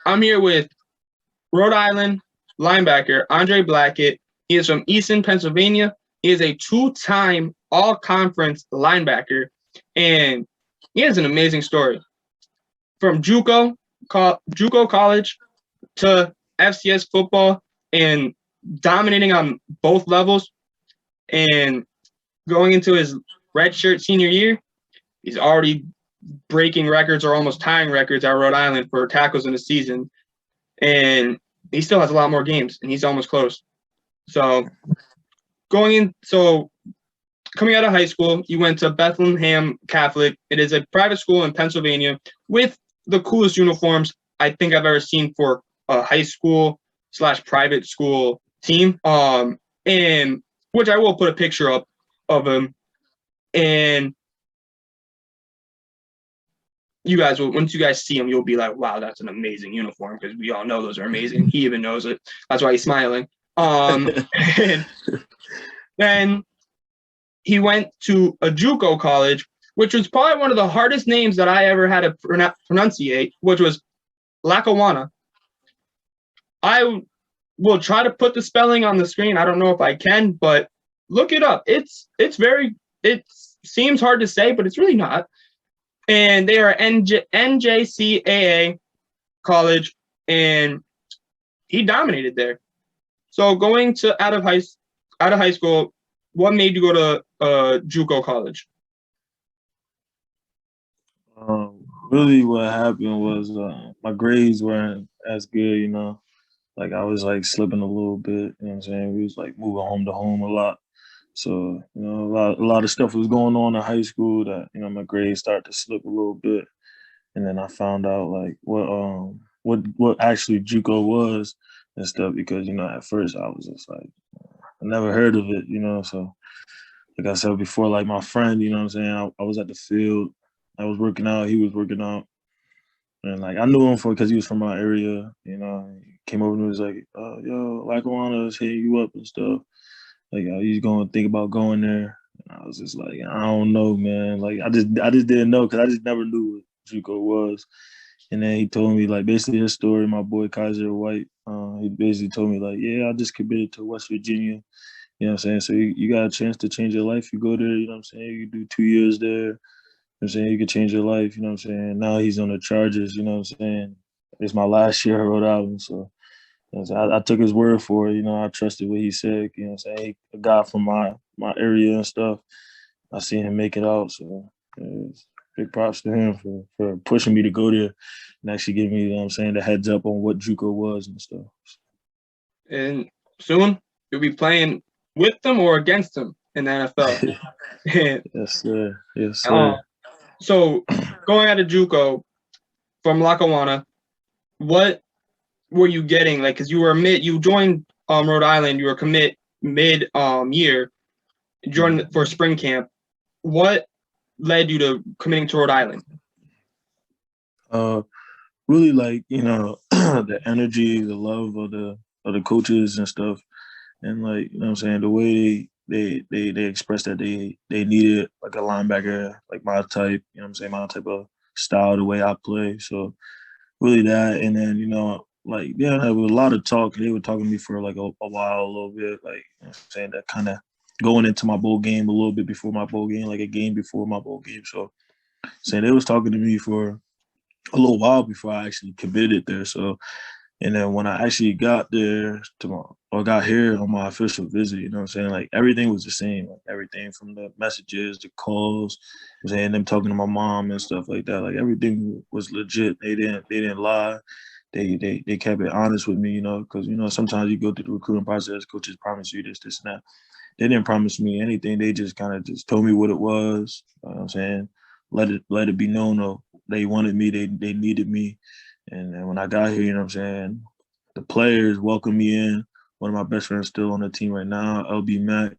I'm here with Rhode Island linebacker Andre Blackett. He is from Easton, Pennsylvania. He is a two-time all-conference linebacker, and he has an amazing story. From JUCO college to FCS football and dominating on both levels, and going into his redshirt senior year, he's already breaking records or almost tying records at Rhode Island for tackles in the season. And he still has a lot more games, and he's almost close. So coming out of high school, you went to Bethlehem Catholic. It is a private school in Pennsylvania with the coolest uniforms I think I've ever seen for a high school / private school team. And which I will put a picture up of him. And you guys will, once you guys see him, you'll be like, wow, that's an amazing uniform, because we all know those are amazing. He even knows it. That's why he's smiling. And then he went to a JUCO college, which was probably one of the hardest names that I ever had to pronunciate, which was Lackawanna. I will try to put the spelling on the screen. I don't know if I can, but look it up. It seems hard to say, but it's really not. And they are NJCAA college, and he dominated there. So going to out of high school, what made you go to JUCO college? Really what happened was my grades weren't as good, Like I was like slipping a little bit, you know what I'm saying? We was like moving home to home a lot. So, a lot of stuff was going on in high school that, my grades started to slip a little bit. And then I found out like what actually JUCO was and stuff, because, at first I was just like, I never heard of it, So like I said before, like my friend, you know what I'm saying? I was at the field, I was working out, he was working out. And like I knew him because he was from my area, He came over and was like, yo, Lackawanna is hitting you up and stuff. Like, he's going to think about going there. And I was just like, I don't know, man. Like, I just didn't know, because I just never knew what JUCO was. And then he told me, like, basically his story, my boy Kaiser White, he basically told me, like, yeah, I just committed to West Virginia. You know what I'm saying? So you got a chance to change your life. You go there, you know what I'm saying? You do 2 years there. You know what I'm saying? You could change your life, you know what I'm saying? Now he's on the Chargers, you know what I'm saying? It's my last year at Rhode Island, so I took his word for it. I trusted what he said. You know what I'm saying? A guy from my area and stuff. I seen him make it out. So big props to him for pushing me to go there and actually give me, the heads up on what JUCO was and stuff. And soon you'll be playing with them or against them in the NFL. Yes, sir. Yes, sir. So going out of JUCO from Lackawanna, what were you getting? Like, because you joined Rhode Island, you were commit mid year, joined for spring camp. What led you to committing to Rhode Island? Really, like, the energy, the love of the coaches and stuff, and like, what I'm saying, the way they expressed that they needed like a linebacker, like my type, what I'm saying, my type of style, the way I play. So really that, and then like, yeah, there was a lot of talk. They were talking to me for like a while, a little bit, like, I'm saying, that kind of going into my bowl game a little bit before my bowl game, like a game before my bowl game. So saying they was talking to me for a little while before I actually committed there. So, and then when I actually got there got here on my official visit, you know what I'm saying? Like everything was the same, like everything from the messages, the calls, I'm saying, them talking to my mom and stuff like that. Like everything was legit. They didn't lie. They kept it honest with me, because, sometimes you go through the recruiting process, coaches promise you this, and that. They didn't promise me anything. They just kind of just told me what it was. You know what I'm saying? Let it be known they wanted me, they needed me. And then when I got here, you know what I'm saying, the players welcomed me in. One of my best friends still on the team right now, LB Mack.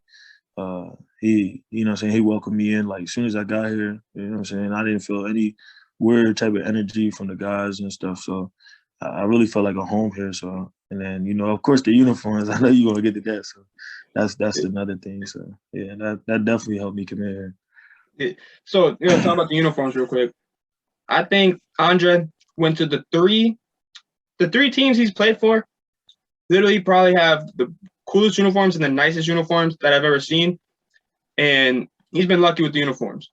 He, you know what I'm saying, he welcomed me in like as soon as I got here. You know what I'm saying? I didn't feel any weird type of energy from the guys and stuff. So I really felt like a home here. So, and then, of course, the uniforms, I know you're going to get to that. So that's another thing. So, yeah, that definitely helped me come in here. So, talk about the uniforms real quick. I think Andre went to the 3 the 3 teams he's played for literally probably have the coolest uniforms and the nicest uniforms that I've ever seen. And he's been lucky with the uniforms.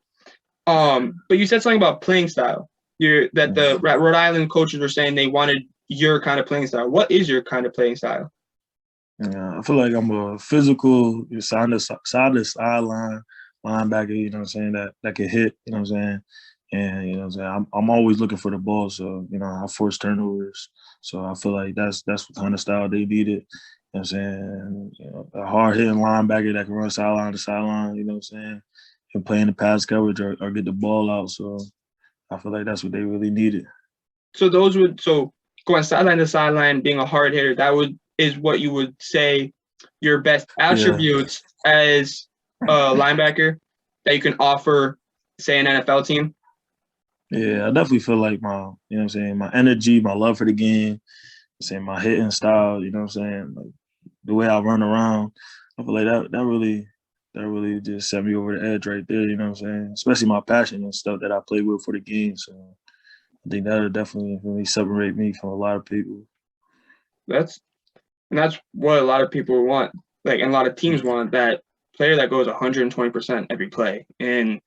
But you said something about playing style. The Rhode Island coaches were saying they wanted your kind of playing style. What is your kind of playing style? Yeah, I feel like I'm a physical, side to sideline linebacker, you know what I'm saying, that can hit, you know what I'm saying? And, you know what I'm saying, I'm always looking for the ball, so, you know, I force turnovers. So I feel like that's what kind of style they needed. You know what I'm saying? You know, a hard-hitting linebacker that can run sideline to sideline, you know what I'm saying, and play in the pass coverage or get the ball out. So I feel like that's what they really needed. So going sideline to sideline, being a hard hitter, is what you would say your best attributes as a linebacker that you can offer, say, an NFL team? Yeah, I definitely feel like my energy, my love for the game, my hitting style, you know what I'm saying, like the way I run around, I feel like that really just set me over the edge right there, you know what I'm saying, especially my passion and stuff that I play with for the game. So I think that'll definitely really separate me from a lot of people. That's what a lot of people want, like, and a lot of teams want, that player that goes 120% every play. And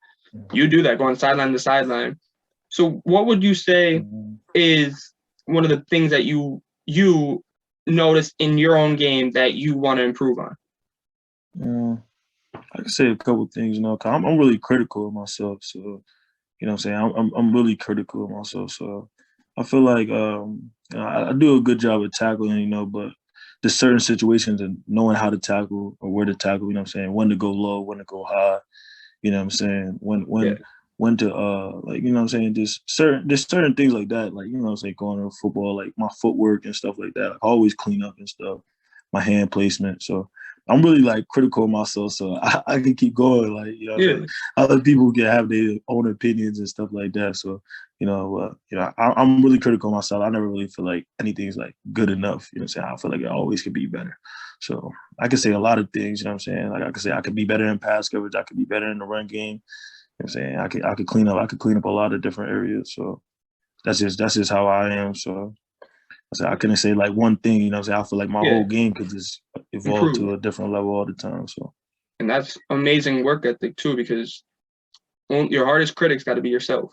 you do that going sideline to sideline. So what would you say is one of the things that you notice in your own game that you want to improve on? I can say a couple of things, you know, because I'm really critical of myself. So, you know what I'm saying, I'm really critical of myself. So I feel like I do a good job of tackling, you know, but there's certain situations and knowing how to tackle or where to tackle, you know what I'm saying, when to go low, when to go high, you know what I'm saying, when to like, you know what I'm saying, there's certain things like that, like, you know what I'm saying, going to football, like my footwork and stuff like that, I always clean up and stuff, my hand placement. So I'm really like critical of myself, so I can keep going, like, you know what I'm saying? Other people can have their own opinions and stuff like that. So, you know, I'm really critical of myself. I never really feel like anything's like good enough. You know what I'm saying? I feel like it always could be better. So I can say a lot of things, you know what I'm saying? Like I could say I could be better in pass coverage, I could be better in the run game. You know what I'm saying? I could clean up a lot of different areas. So that's just how I am. So I couldn't say like one thing, you know what I'm saying? I feel like my whole game could just evolve to a different level all the time. So, and that's amazing work ethic too, because your hardest critic's got to be yourself.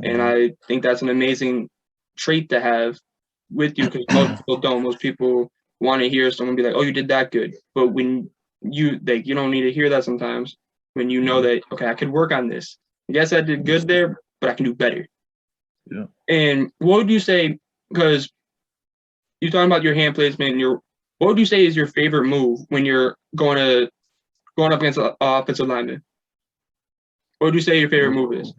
And I think that's an amazing trait to have with you, because most people don't. Most people want to hear someone be like, "Oh, you did that good," but when you don't need to hear that sometimes. When you know that, okay, I could work on this. Yes, I did good there, but I can do better. Yeah. And what would you say? Because you're talking about your hand placement, and what would you say is your favorite move when you're going up against an offensive lineman? What would you say your favorite move is?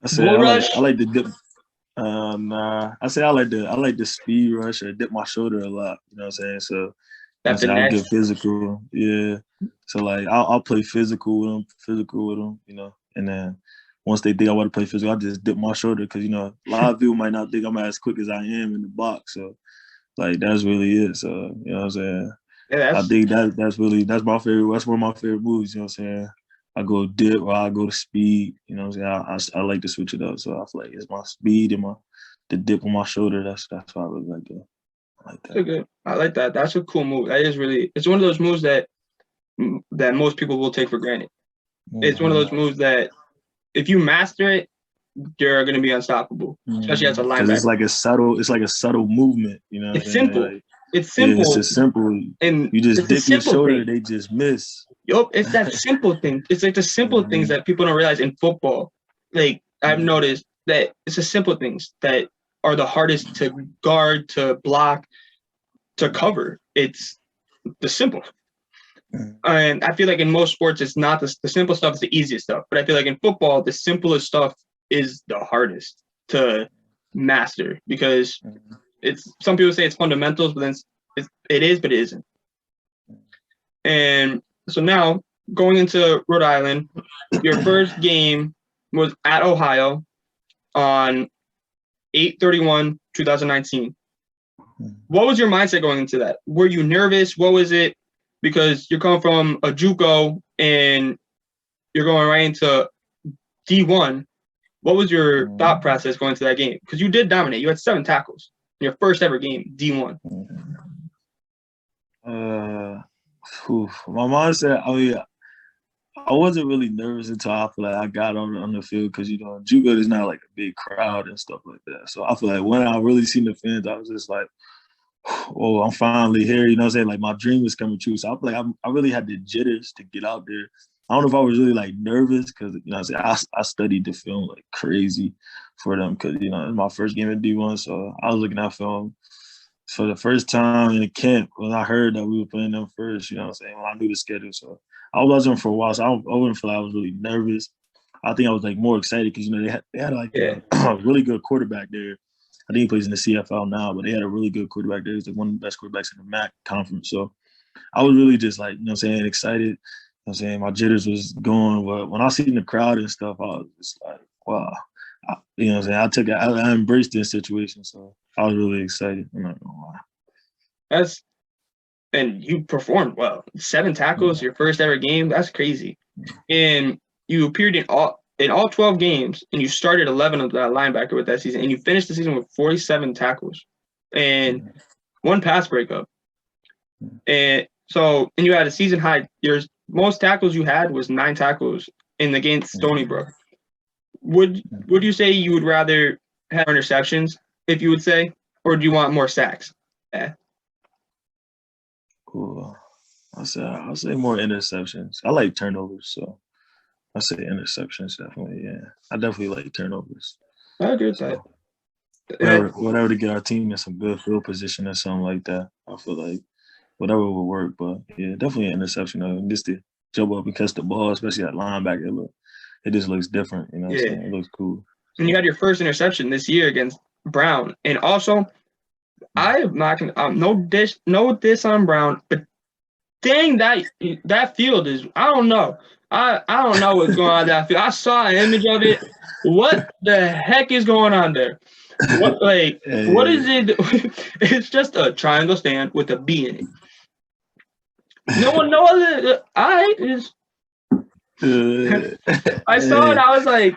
I like the dip. I say I like the speed rush or dip my shoulder a lot. You know what I'm saying? So I'll get physical. Yeah. So like I'll play physical with them. You know, and then once they think I want to play physical, I just dip my shoulder, because, you know, a lot of people might not think I'm as quick as I am in the box. So like that's really it. So, you know what I'm saying? Yeah, I think that's my favorite. That's one of my favorite moves. You know what I'm saying? I go dip or I go to speed. You know what I'm saying? I like to switch it up. So I feel like it's my speed and the dip on my shoulder. That's why I really like it. I like that. Good. I like that. That's a cool move. That is really. It's one of those moves that most people will take for granted. Mm-hmm. It's one of those moves that if you master it, you're going to be unstoppable, especially as a linebacker. Because it's like a subtle movement. You know, it's simple. Like, it's simple. Yeah, it's just simple. And you just dip your shoulder, they just miss. Yup, it's that simple thing. It's like the simple things that people don't realize in football. Like I've noticed that it's the simple things that are the hardest to guard, to block, to cover. It's the simple. And I feel like in most sports, it's not the simple stuff is the easiest stuff. But I feel like in football, the simplest stuff is the hardest to master, because it's, some people say it's fundamentals, but then it is, but it isn't. And so now going into Rhode Island, your first game was at Ohio on 8/31/2019. What was your mindset going into that? Were you nervous? What was it? Because you're coming from a JUCO and you're going right into D1. What was your thought process going to that game? Because you did dominate. You had 7 tackles in your first ever game, D1. My mom said, I wasn't really nervous until I feel like I got on the field because, Juco is not like a big crowd and stuff like that. So I feel like when I really seen the fans, I was just like, oh, I'm finally here. You know what I'm saying? Like my dream is coming true. So I feel like I really had the jitters to get out there. I don't know if I was really like nervous because, I studied the film like crazy for them because, it was my first game at D1. So I was looking at film for the first time in the camp when I heard that we were playing them first, when I knew the schedule. So I was watching for a while. So I wouldn't feel like I was really nervous. I think I was like more excited because, they had like a really good quarterback there. I think he plays in the CFL now, but they had a really good quarterback there. He's like one of the best quarterbacks in the MAC conference. So I was really just like, excited. My jitters was going. But when I seen the crowd and stuff, I was just like, wow. I embraced this situation. So I was really excited. I'm not gonna lie. And you performed well. 7 tackles, your first ever game. That's crazy. And you appeared in all 12 games, and you started 11 of that linebacker with that season, and you finished the season with 47 tackles and 1 pass breakup. And you had a season high. Your most tackles you had was 9 tackles in the game Stony Brook. Would you say you would rather have interceptions, if you would say, or do you want more sacks? Yeah. Cool. I'll say more interceptions. I like turnovers, so I say interceptions definitely. Yeah, I definitely like turnovers. I agree with that. Whatever to get our team in some good field position or something like that. I feel like whatever would work, but yeah, definitely an interception. Just to jump up and catch the ball, especially at linebacker, it just looks different. You know what I'm saying? It looks cool. And you had your first interception this year against Brown, and also I am not gonna no diss on Brown, but dang, that field is, I don't know. I don't know what's going on in that field. I saw an image of it. What the heck is going on there? What is it? It's just a triangle stand with a B in it. No other. I saw it. I was like,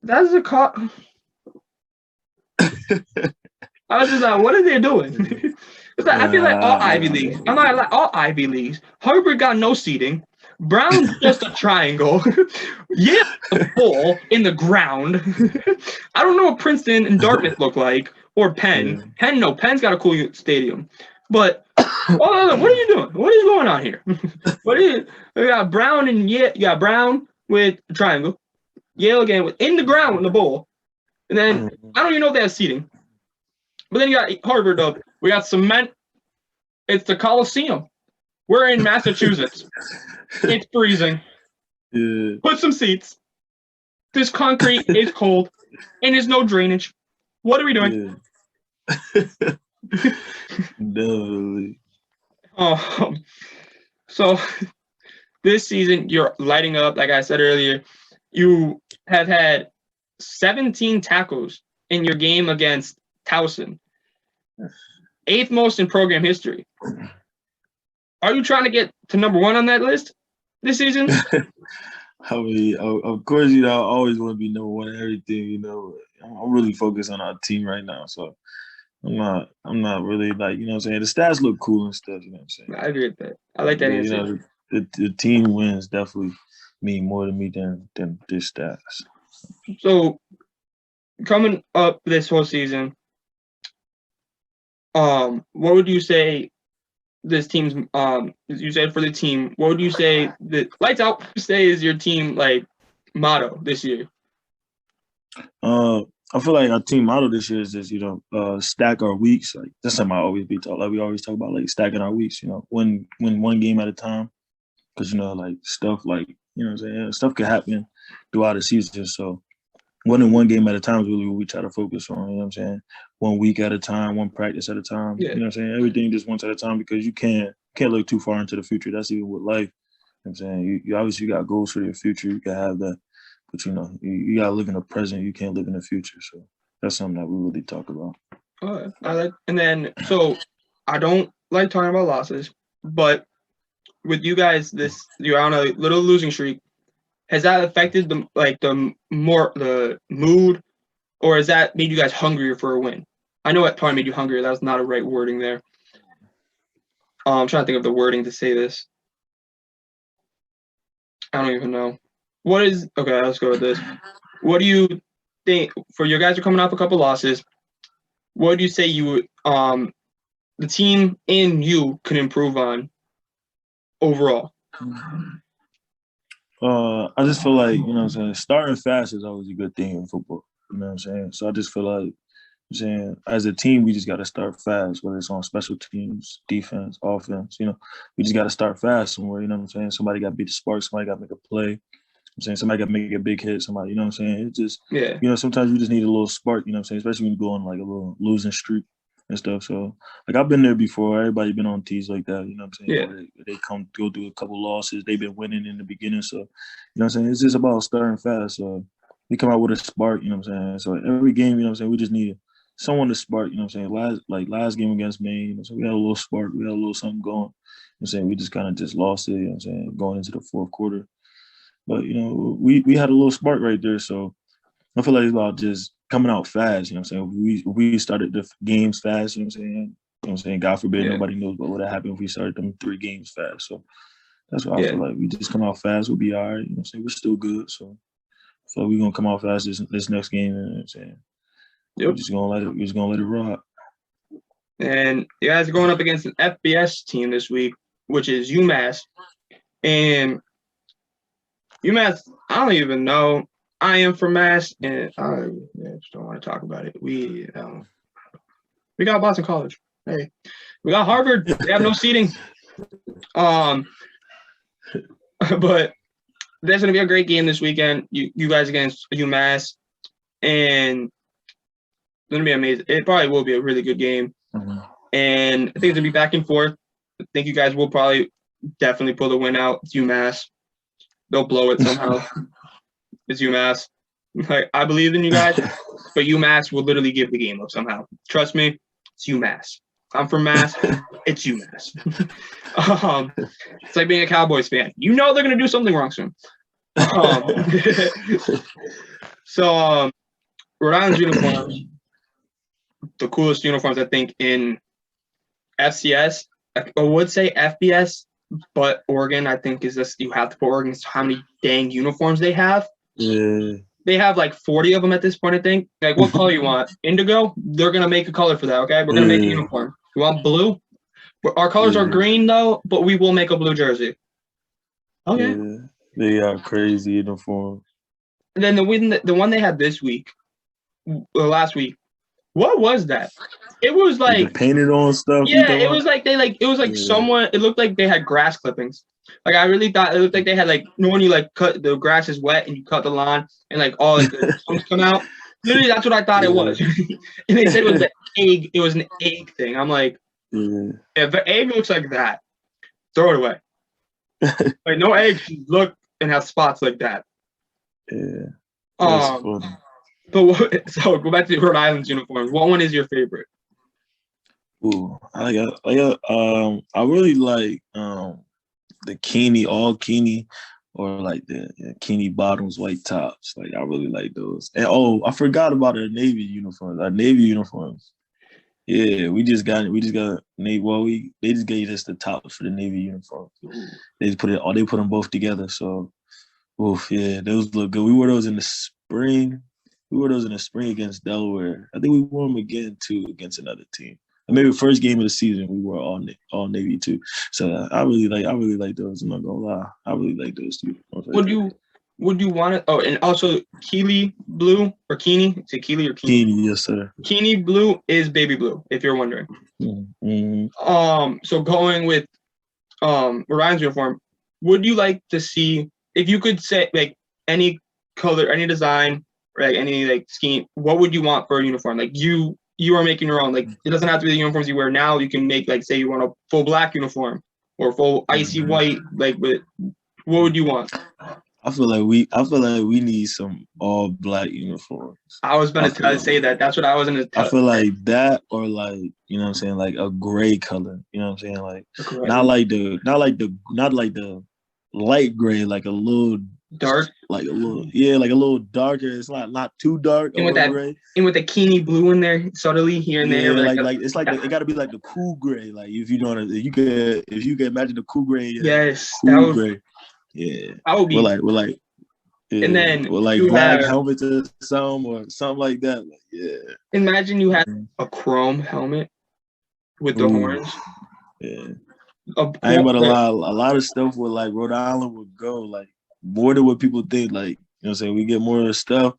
that's a car. I was just like, what are they doing? I feel like all Ivy Leagues. I'm not like all Ivy Leagues. Harvard got no seating. Brown's just a triangle. Yeah, a ball in the ground. I don't know what Princeton and Dartmouth look like, or Penn. Penn's got a cool stadium. But what are you doing? What is going on here? You got Brown and you got Brown with a triangle. Yale again in the ground in the bowl. And then I don't even know if they have seating. But then you got Harvard up. We got cement. It's the Coliseum. We're in Massachusetts. It's freezing. Yeah. Put some seats. This concrete is cold, and there's no drainage. What are we doing? Yeah. Definitely. So this season you're lighting up. Like I said earlier, you have had 17 tackles in your game against Towson. 8th most in program history. Are you trying to get to number 1 on that list this season? I mean, of course, I always want to be number 1 in everything. I'm really focused on our team right now, so I'm not really like, you know what I'm saying. The stats look cool and stuff. You know what I'm saying. I agree with that. I like that answer. The team wins definitely mean more to me than this stats. So coming up this whole season, what would you say this team's you said for the team, what would you say that lights out say is your team like motto this year? I feel like our team motto this year is just, stack our weeks. Like that's something I always be taught. Like we always talk about like stacking our weeks, win one game at a time. Cause like stuff like, what I'm saying, stuff can happen throughout the season. So winning one game at a time is really what we try to focus on, you know what I'm saying? 1 week at a time, 1 practice at a time. Yeah. You know what I'm saying? Everything just once at a time because you can't look too far into the future. That's even with life. You know what I'm saying? You obviously got goals for your future. You can have that. But you gotta live in the present. You can't live in the future. So that's something that we really talk about. So I don't like talking about losses, but with you guys, you're on a little losing streak. has that affected the mood, or has that made you guys hungrier for a win? I know it probably made you hungrier. That was not a right wording there. I'm trying to think of the wording to say this. I don't even know. Okay, let's go with this. What do you think, for your guys are coming off a couple losses, what do you say the team and you can improve on overall? I just feel like, you know what I'm saying, starting fast is always a good thing in football. You know what I'm saying? So I just feel like, I'm saying, as a team, we just got to start fast, whether it's on special teams, defense, offense. You know, we just got to start fast somewhere. You know what I'm saying? Somebody got to beat the spark. Somebody got to make a play. I'm saying somebody got to make a big hit. Somebody, you know what I'm saying? It's just, you know, sometimes you just need a little spark. You know what I'm saying? Especially when you go on like a little losing streak and stuff. So, like, I've been there before. Everybody been on teams like that. You know what I'm saying? Yeah. They go through a couple losses. They've been winning in the beginning. So, you know what I'm saying? It's just about starting fast. So, we come out with a spark. You know what I'm saying? So every game, you know what I'm saying? We just need someone to spark, you know what I'm saying? Last game against Maine, you know, so we had a little spark, we had a little something going. You know what I'm saying? We just kind of just lost it, you know what I'm saying, going into the fourth quarter. But, you know, we had a little spark right there. So I feel like it's about just coming out fast, you know what I'm saying? We started the games fast, you know what I'm saying? You know what I'm saying? God forbid nobody knows what would have happened if we started them 3 games fast. So that's what I feel like. We just come out fast, we'll be all right. You know what I'm saying? We're still good. So I feel like we're gonna come out fast this next game, you know what I'm saying? Yep. We're just gonna let it rock. And you guys are going up against an FBS team this week, which is UMass. And UMass, I don't even know. I am from Mass, and I just don't want to talk about it. We got Boston College. Hey, we got Harvard. They have no seating. But there's gonna be a great game this weekend. You guys against UMass, and it's gonna be amazing. It probably will be a really good game. Mm-hmm. And I think it's gonna be back and forth. I think you guys will probably definitely pull the win out. It's UMass. They'll blow it somehow. It's UMass. Like, I believe in you guys, but UMass will literally give the game up somehow. Trust me, it's UMass. I'm from Mass. It's UMass. It's like being a Cowboys fan. You know they're gonna do something wrong soon. So Rhode Island's uniforms, the coolest uniforms I think in FCS. I would say FBS, but Oregon I think is this. You have to put Oregon. It's how many dang uniforms they have. Yeah. They have like 40 of them at this point, I think. Like, what color you want? Indigo? They're gonna make a color for that. Okay, we're gonna make a uniform. You want blue? Our colors are green though, but we will make a blue jersey. Okay. Yeah. They are crazy uniform. And then the one they had this week, last week, what was that? It was like painted on stuff. Yeah, it was like someone. It looked like they had grass clippings. Like, I really thought it looked like they had like, when you like cut the grass is wet and you cut the lawn and like all like the stumps come out. Literally, that's what I thought it was. And they said it was an egg. It was an egg thing. I'm like, if the egg looks like that, throw it away. Like, no egg should look and have spots like that. Yeah. But so go back to Rhode Island's uniforms. What one is your favorite? Ooh, I really like the Keeney, all Keeney, or like the Keeney bottoms, white tops. Like, I really like those. And I forgot about our Navy uniforms. Our Navy uniforms. Yeah, we just got Navy. Well, they just gave us the tops for the Navy uniforms. They just put them both together. So, yeah, those look good. We wore those in the spring. Against Delaware. I think we wore them again too against another team. And maybe the first game of the season we wore all Navy too. So I really like those. I'm not gonna lie, I really like those too. Would you want it? Oh, and also Keely blue or Keeney? Is it Keely or Keeney? Keeney, yes sir. Keeney blue is baby blue, if you're wondering. Mm-hmm. So going with Ryan's uniform, would you like to see, if you could say like any color, any design, or like any like scheme, what would you want for a uniform? Like, you are making your own. Like, it doesn't have to be the uniforms you wear now. You can make, like, say you want a full black uniform or full icy white. Like, but what would you want? I feel like we need some all black uniforms. I was going to say that. That's what I was going to tell. I feel like that, or like, you know what I'm saying, like a gray color. You know what I'm saying, like not like the light gray, like a little dark, like a little darker. It's not too dark and or with that, gray. and with the Keeny blue in there, subtly here and there. Like it's like it got to be like the cool gray. Like if you know what if you can imagine the cool gray. Yes, cool gray. Yeah, I would be. We're like. Yeah, And then or like black helmets or something like that. Like, yeah. Imagine you have a chrome helmet with the horns. Yeah. I ain't about to lie. A lot of stuff with like Rhode Island would go like more than what people think. Like, you know what I'm saying? We get more of the stuff.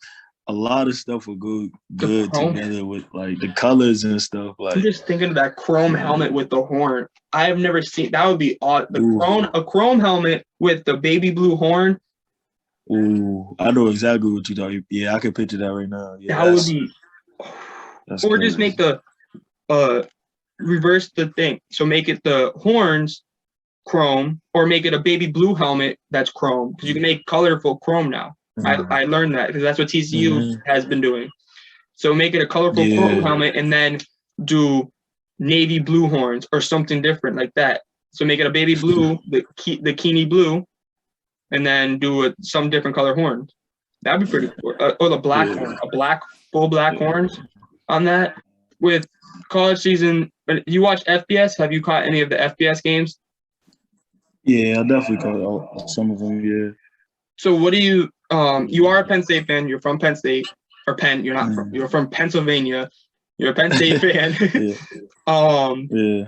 A lot of stuff would go good together with like the colors and stuff. Like, I'm just thinking of that chrome helmet with the horn. I have never seen that. Would be odd. A chrome helmet with the baby blue horn. Ooh, I know exactly what you're talking. Yeah, I can picture that right now. Yeah, that would be. Or crazy. just make the reverse the thing. So make it the horns chrome, or make it a baby blue helmet that's chrome, because you can make colorful chrome now. I learned that because that's what TCU has been doing. So make it a colorful chrome helmet, and then do navy blue horns or something different like that. So make it a baby blue, the Keeny blue, and then do some different color horns. That'd be pretty cool. Or the black horn, full black horns on that. With college season, you watch FBS? Have you caught any of the FBS games? Yeah, I definitely caught some of them. Yeah. So what do you? You are a Penn State fan. You're from Penn State, or Penn. You're not from. You're from Pennsylvania. You're a Penn State fan. Yeah.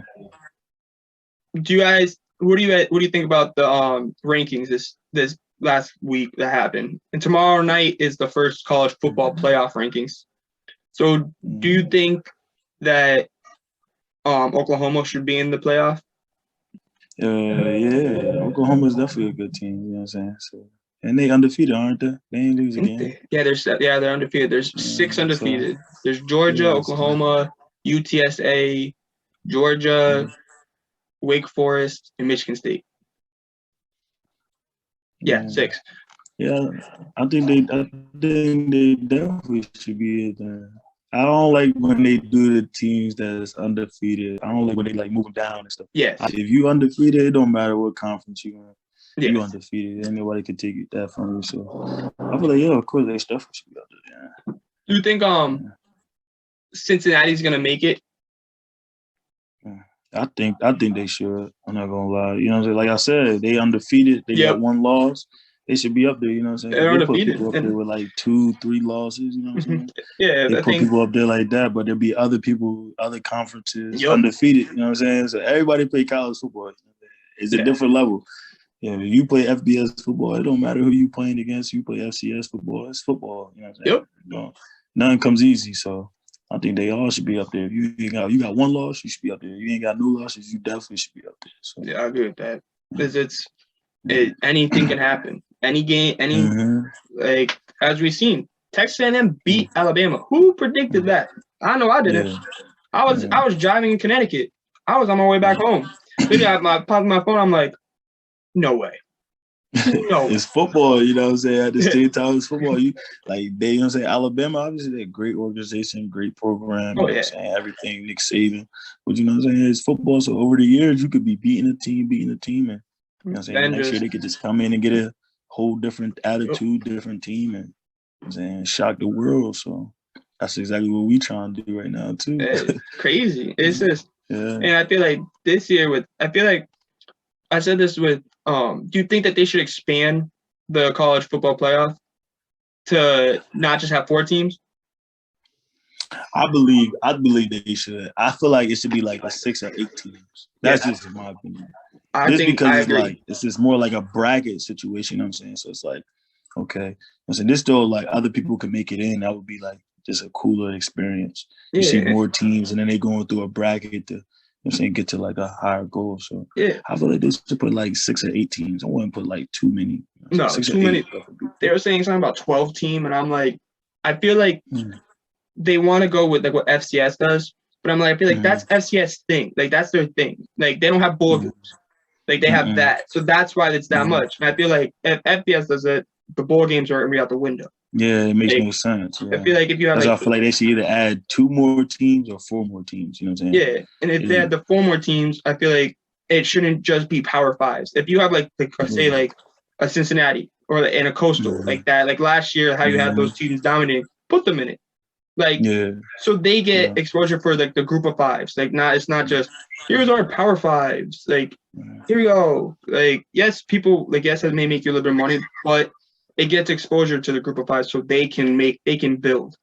Do you guys? What do you think about the rankings this last week that happened? And tomorrow night is the first college football playoff rankings. So do you think that Oklahoma should be in the playoff? Yeah, Oklahoma is definitely a good team. You know what I'm saying? So, and they undefeated, aren't they? They ain't lose a game. They're undefeated. There's 6 undefeated. So, there's Georgia, Oklahoma, UTSA, Georgia, Wake Forest, and Michigan State. Yeah, 6. Yeah, I think they definitely should be there. I don't like when they do the teams that's undefeated. I don't like when they like move them down and stuff. Yes. If you undefeated, it don't matter what conference you in. Yes. You undefeated, anybody can take that from you. So I feel like of course they definitely should be out there. Yeah. Do you think Cincinnati's gonna make it? I think they should. I'm not gonna lie. You know what I'm saying? Like I said, they undefeated. They got 1 loss. They should be up there, you know what I'm saying? They're they put people up there with like 2-3 losses, you know what I'm saying? Yeah, they put people up there like that, but there'll be other people, other conferences undefeated, you know what I'm saying? So everybody play college football. It's a different level. Yeah, if you play FBS football, it don't matter who you playing against. You play FCS football, it's football, you know what I'm saying? Yep. You know, nothing comes easy, so I think they all should be up there. If you got 1 loss, you should be up there. If you ain't got no losses, you definitely should be up there. So. Yeah, I agree with that. Because anything can happen. Any game, like as we've seen, Texas A&M beat Alabama. Who predicted that? I know I didn't. Yeah. I was driving in Connecticut. I was on my way back home. Then I popped my phone. I'm like, no way. No. It's football, you know what I'm saying? At the same time, it's football. You know what I'm saying? Alabama, obviously, they're a great organization, great program. You know what I'm saying? Everything, Nick Saban. But you know what I'm saying? It's football. So over the years, you could be beating a team, and you know what I'm saying? Next year, they could just come in and get a whole different attitude, different team, and you know what I'm saying, shock the world. So that's exactly what we trying to do right now, too. It's crazy. It's just, and I feel like this year I said this with, do you think that they should expand the college football playoff to not just have 4 teams? I believe they should. I feel like it should be like a 6 or 8 teams. That's just in my opinion. It's just more like a bracket situation, you know what I'm saying? So it's like, okay. I'm saying this though, like other people can make it in. That would be like just a cooler experience. You see more teams and then they going through a bracket to, you know what I'm saying, get to like a higher goal. So I feel like they should put like 6 or 8 teams. I wouldn't put like too many. You know, too many. They were saying something about 12 team, and I'm like, I feel like they want to go with like what FCS does, but I'm like, I feel like that's FCS thing. Like that's their thing. Like they don't have bowl games. Like they have that. So that's why it's that much. And I feel like if FBS does it, the bowl games are going to be out the window. Yeah, it makes no sense. Yeah. I feel like if you have I feel like they should either add 2 more teams or 4 more teams. You know what I'm saying? Yeah. And if they had the 4 more teams, I feel like it shouldn't just be Power 5s. If you have like say like a Cincinnati or in a coastal like that. Like last year, how you had those teams dominating, put them in it. Like, so they get exposure for like the group of fives. Like, it's not just here's our power fives. Like, here we go. Like, yes, it may make you a little bit of money, but it gets exposure to the group of fives so they can build.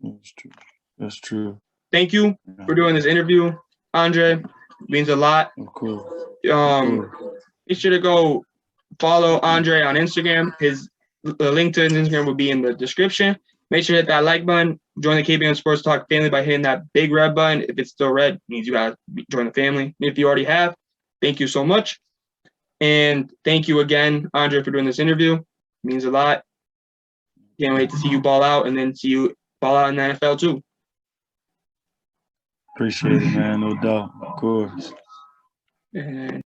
That's true. That's true. Thank you for doing this interview, Andre. It means a lot. Of course. Be sure to go follow Andre on Instagram. His link to his Instagram will be in the description. Make sure to hit that like button. Join the KBM Sports Talk family by hitting that big red button. If it's still red, it means you gotta join the family. If you already have, thank you so much. And thank you again, Andre, for doing this interview. It means a lot. Can't wait to see you ball out and then see you ball out in the NFL too. Appreciate it, man. No doubt. Of course. And